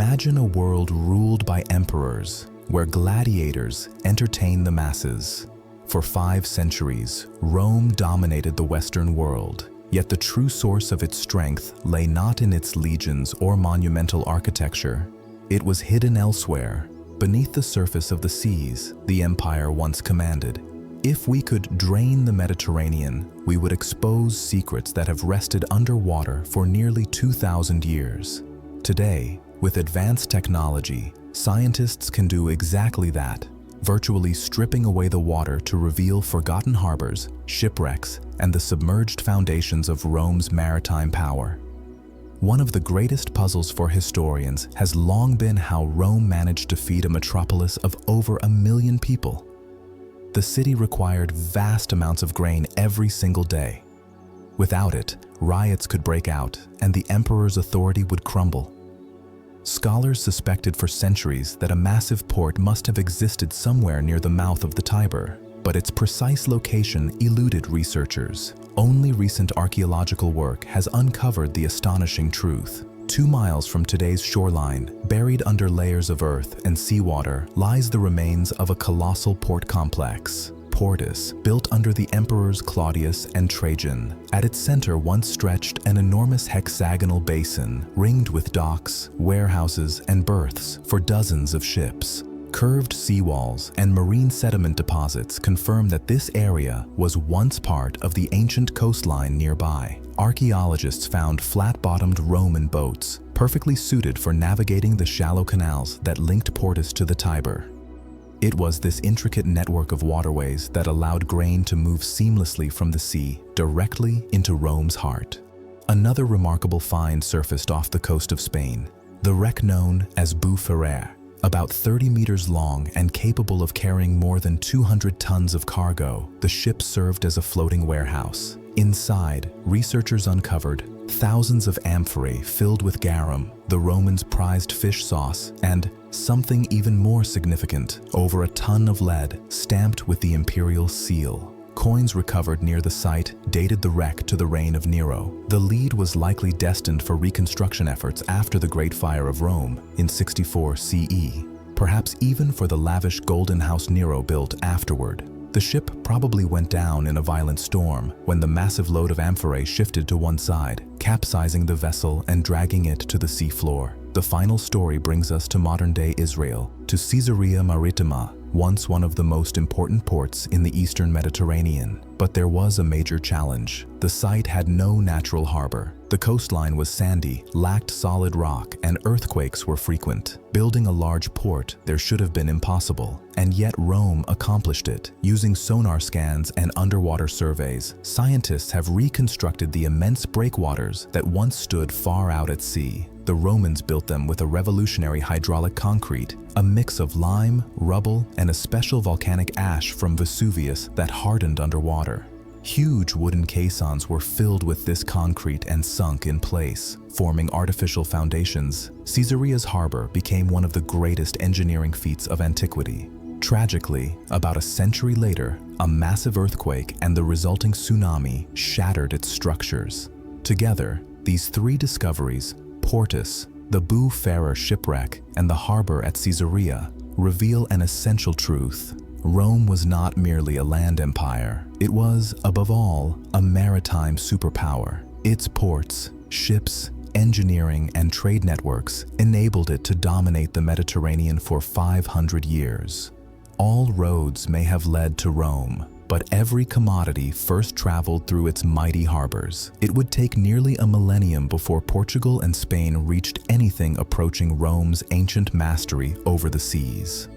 Imagine a world ruled by emperors, where gladiators entertain the masses. For 5 centuries, Rome dominated the Western world, yet the true source of its strength lay not in its legions or monumental architecture. It was hidden elsewhere, beneath the surface of the seas the empire once commanded. If we could drain the Mediterranean, we would expose secrets that have rested underwater for nearly 2,000 years. Today, with advanced technology, scientists can do exactly that, virtually stripping away the water to reveal forgotten harbors, shipwrecks, and the submerged foundations of Rome's maritime power. One of the greatest puzzles for historians has long been how Rome managed to feed a metropolis of over 1 million people. The city required vast amounts of grain every single day. Without it, riots could break out and the emperor's authority would crumble. Scholars suspected for centuries that a massive port must have existed somewhere near the mouth of the Tiber, but its precise location eluded researchers. Only recent archaeological work has uncovered the astonishing truth. 2 miles from today's shoreline, buried under layers of earth and seawater, lies the remains of a colossal port complex. Portus, built under the emperors Claudius and Trajan. At its center once stretched an enormous hexagonal basin, ringed with docks, warehouses, and berths for dozens of ships. Curved seawalls and marine sediment deposits confirm that this area was once part of the ancient coastline nearby. Archaeologists found flat-bottomed Roman boats, perfectly suited for navigating the shallow canals that linked Portus to the Tiber. It was this intricate network of waterways that allowed grain to move seamlessly from the sea directly into Rome's heart. Another remarkable find surfaced off the coast of Spain, the wreck known as Bou Ferrer. About 30 meters long and capable of carrying more than 200 tons of cargo, the ship served as a floating warehouse. Inside, researchers uncovered thousands of amphorae filled with garum, the Romans' prized fish sauce, and something even more significant, over a ton of lead stamped with the imperial seal. Coins recovered near the site dated the wreck to the reign of Nero. The lead was likely destined for reconstruction efforts after the Great Fire of Rome in 64 CE, perhaps even for the lavish golden house Nero built afterward. The ship probably went down in a violent storm when the massive load of amphorae shifted to one side, capsizing the vessel and dragging it to the seafloor. The final story brings us to modern-day Israel, to Caesarea Maritima, once one of the most important ports in the eastern Mediterranean. But there was a major challenge. The site had no natural harbor. The coastline was sandy, lacked solid rock, and earthquakes were frequent. Building a large port there should have been impossible, and yet Rome accomplished it. Using sonar scans and underwater surveys, scientists have reconstructed the immense breakwaters that once stood far out at sea. The Romans built them with a revolutionary hydraulic concrete, a mix of lime, rubble, and a special volcanic ash from Vesuvius that hardened underwater. Huge wooden caissons were filled with this concrete and sunk in place, forming artificial foundations. Caesarea's harbor became one of the greatest engineering feats of antiquity. Tragically, about a century later, a massive earthquake and the resulting tsunami shattered its structures. Together, these 3 discoveries, Portus, the Bou Ferrer shipwreck, and the harbor at Caesarea, reveal an essential truth. Rome was not merely a land empire. It was, above all, a maritime superpower. Its ports, ships, engineering, and trade networks enabled it to dominate the Mediterranean for 500 years. All roads may have led to Rome, but every commodity first traveled through its mighty harbors. It would take nearly a millennium before Portugal and Spain reached anything approaching Rome's ancient mastery over the seas.